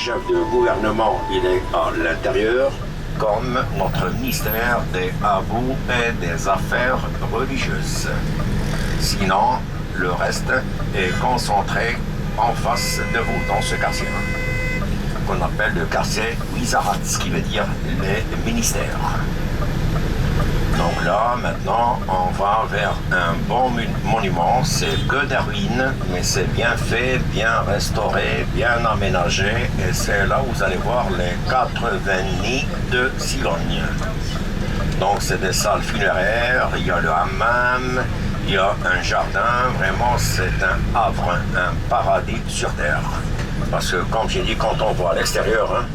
chef de gouvernement, il est à l'intérieur, comme notre ministère des Habous et des Affaires religieuses. Sinon, le reste est concentré en face de vous, dans ce quartier qu'on appelle le quartier Wizarat, ce qui veut dire les ministères. Donc là, maintenant, on va vers un bon monument. C'est que des ruines, mais c'est bien fait, bien restauré, bien aménagé. Et c'est là où vous allez voir les 80 nids de cigognes. Donc c'est des salles funéraires, il y a le hammam, il y a un jardin. Vraiment, c'est un havre, un paradis sur terre. Parce que, comme j'ai dit, quand on voit à l'extérieur,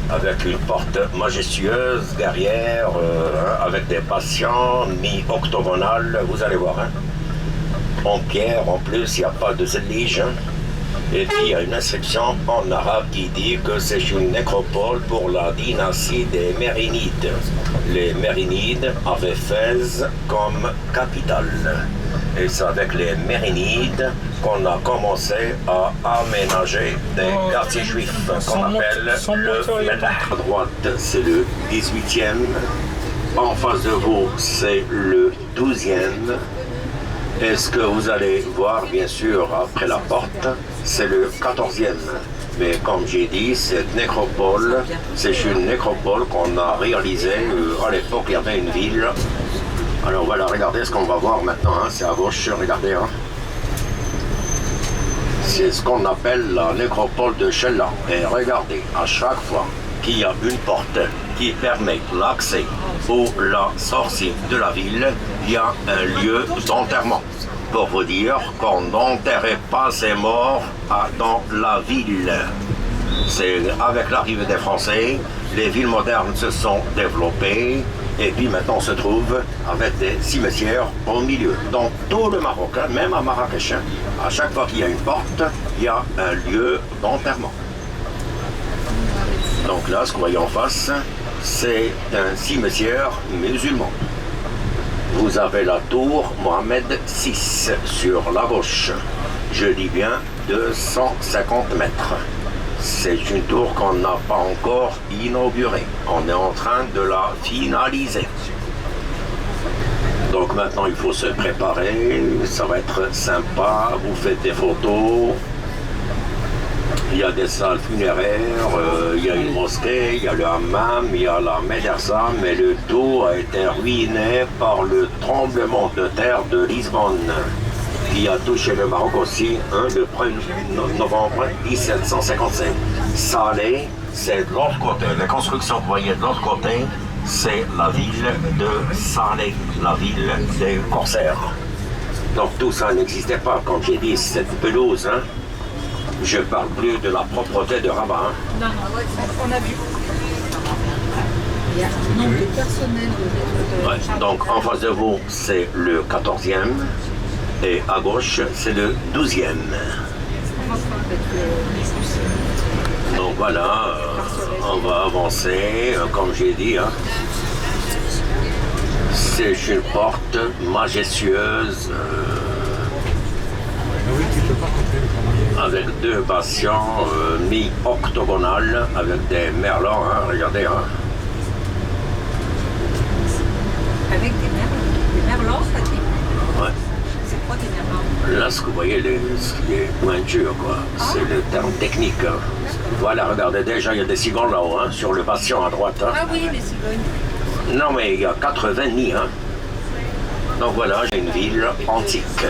avec une porte majestueuse, guerrière, avec des patients mi-octogonales, vous allez voir. En pierre, en plus, il n'y a pas de zélige. Et puis, il y a une inscription en arabe qui dit que c'est une nécropole pour la dynastie des Mérinides. Les Mérinides avaient Fès comme capitale. Et c'est avec les Mérinides qu'on a commencé à aménager des quartiers juifs qu'on appelle le Mellah. À droite, c'est le 18e. En face de vous, c'est le 12e. Et ce que vous allez voir, bien sûr, après la porte, c'est le 14e. Mais comme j'ai dit, cette nécropole, c'est une nécropole qu'on a réalisée. À l'époque, il y avait une ville. Alors voilà, regardez ce qu'on va voir maintenant, c'est à gauche, regardez. C'est ce qu'on appelle la nécropole de Chella. Et regardez, à chaque fois qu'il y a une porte qui permet l'accès ou la sortie de la ville, il y a un lieu d'enterrement. Pour vous dire qu'on n'enterrait pas ses morts dans la ville. C'est avec l'arrivée des Français, les villes modernes se sont développées. Et puis maintenant on se trouve avec des cimetières au milieu. Dans tout le Maroc, même à Marrakech, à chaque fois qu'il y a une porte, il y a un lieu d'enterrement. Donc là, ce qu'on voit en face, c'est un cimetière musulman. Vous avez la tour Mohamed VI sur la gauche. Je dis bien 250 mètres. C'est une tour qu'on n'a pas encore inaugurée. On est en train de la finaliser. Donc maintenant, il faut se préparer. Ça va être sympa. Vous faites des photos. Il y a des salles funéraires, il y a une mosquée, il y a le hammam, il y a la médersa, mais le tout a été ruiné par le tremblement de terre de Lisbonne, qui a touché le Maroc aussi le 1er novembre 1755. Salé, c'est de l'autre côté. Les constructions que vous voyez de l'autre côté, c'est la ville de Salé, la ville des corsaires. Donc tout ça n'existait pas, comme j'ai dit, cette pelouse. Je parle plus de la propreté de Rabat. Non, on a vu. Il y a un nombre de personnel. Ouais, donc en face de vous, c'est le 14e. Et à gauche, c'est le 12e. Donc voilà, on va avancer, comme j'ai dit. C'est une porte majestueuse. Avec deux patients mi-octogonales, avec des merlons, regardez. Avec des merlons, ça dit? Ouais. C'est quoi des merlons? Là, ce que vous voyez, ce qui est pointure, quoi, c'est le terme technique. Voilà, regardez, déjà, il y a des cigognes là-haut, sur le patient à droite. Ah oui, les cigognes. Non, mais il y a 80 nids. Donc voilà, j'ai une ville antique.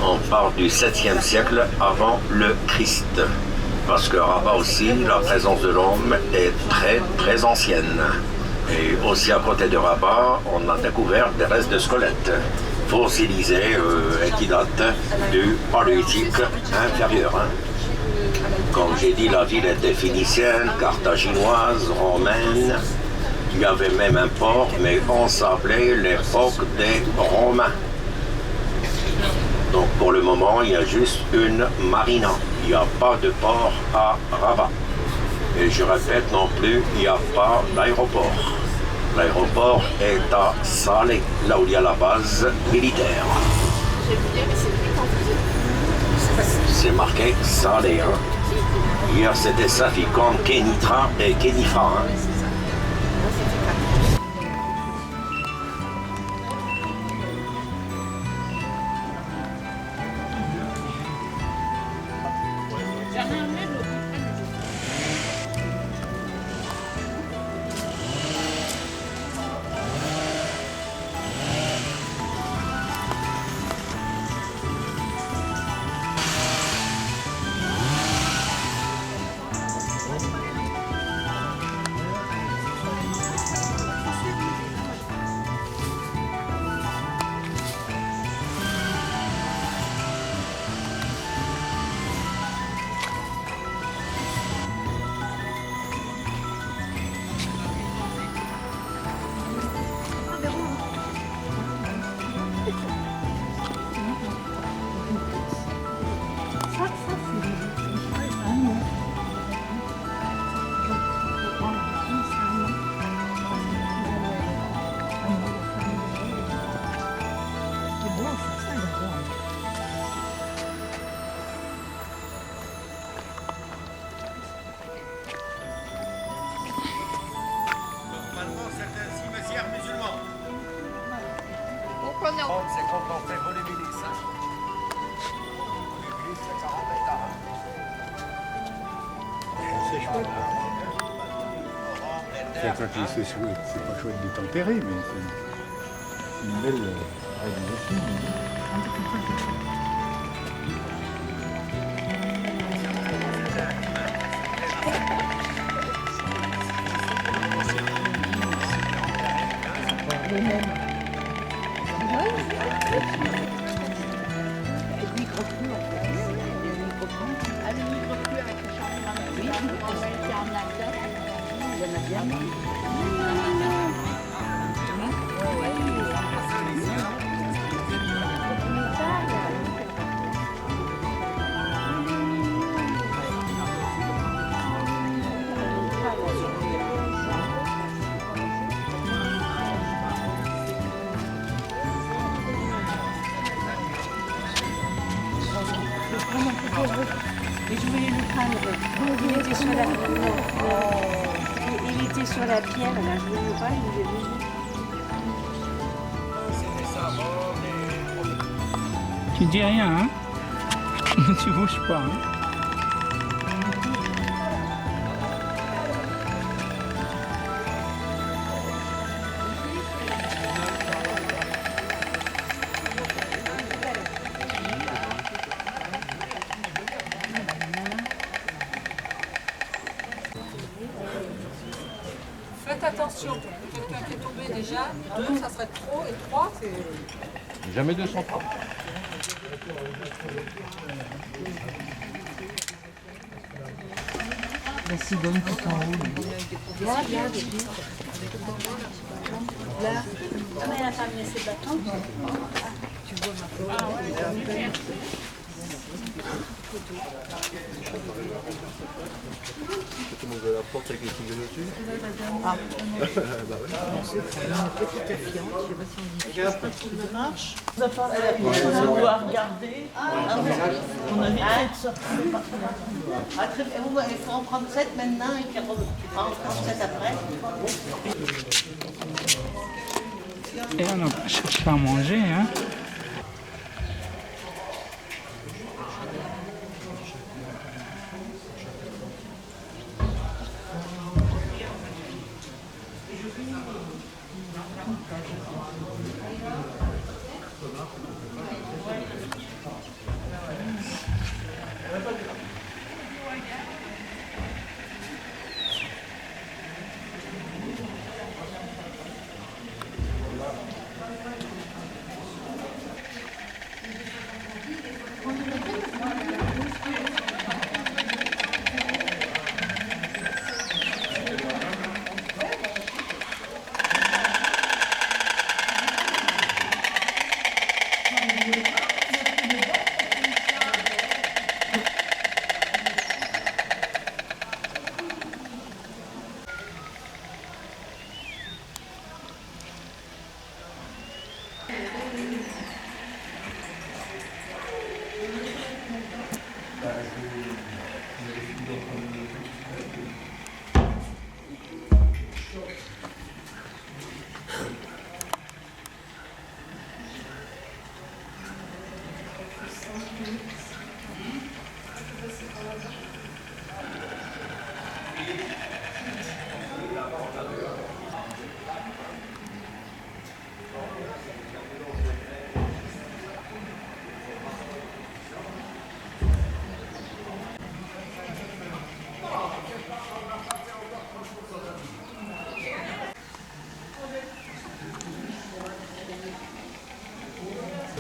On parle du 7e siècle avant le Christ. Parce que Rabat aussi, la présence de l'homme est très très ancienne. Et aussi à côté de Rabat, on a découvert des restes de squelettes fossilisés et qui datent du Paléolithique inférieur. Comme j'ai dit, la ville était phénicienne, carthaginoise, romaine. Il y avait même un port, mais on s'appelait l'époque des Romains. Donc pour le moment, il y a juste une marina. Il n'y a pas de port à Rabat. Et je répète non plus, il n'y a pas d'aéroport. L'aéroport est à Salé, là où il y a la base militaire. C'est marqué Salé. Hier, c'était Safi contre Kenitra et Kenifra. Hein. C'est quand on fait voler l'église. L'église, c'est 40 hectares. C'est chouette. C'est pas chouette de tempérer, mais c'est une belle réalisation. Et je voulais le prendre. Il était sur la pierre, là, je voulais le prendre, il est venu. Tu dis rien, hein? Tu bouges pas, hein? Faites attention, quelqu'un qui est tombé déjà, 2, ça serait trop, et 3, c'est... Jamais 203. La cigogne tout en haut. Là. Ah, mais elle a pas amené ses bâtons. Tu vois ma peau. Tout le monde veut la porte avec les tigres dessus. Ah. Bah ouais. Une petite fiente, je sais pas si on dit. Ça marche. On a regardé. On a vite sorti. Il faut en prendre 7 maintenant et puis en prendre 7 après. Et on n'a pas cherché à manger, hein?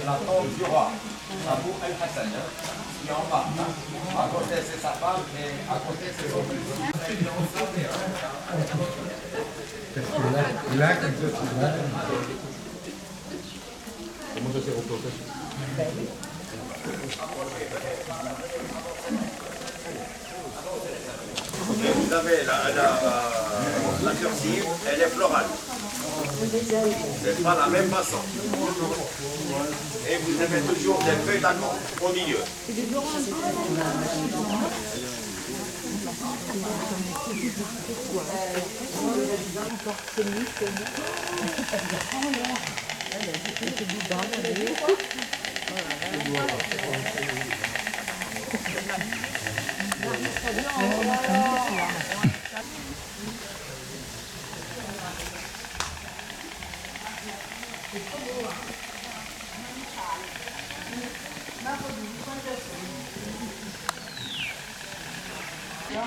La tombe du roi, Abou el-Hassan, qui est en bas. À côté, c'est sa femme et à côté, c'est son fils. Comment ça s'est reporté? Vous avez la cursive, elle est florale. C'est pas la même façon. Et vous avez toujours des feuilles d'accord au milieu.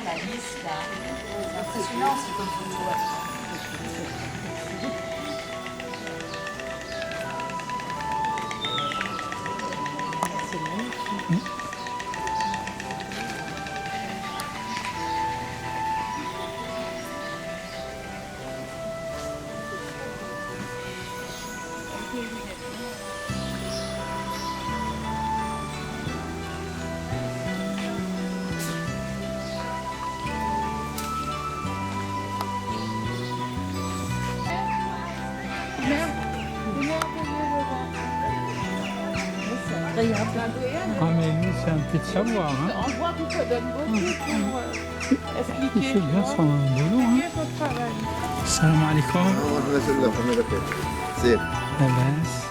La liste là, c'est impressionnant, c'est comme photo. Ah mais nous c'est un peu de savoir. Hein. On voit que ça donne beaucoup pour Il expliquer. fait bien son boulot. Hein. Votre travail. Salam alaikum. C'est لاباس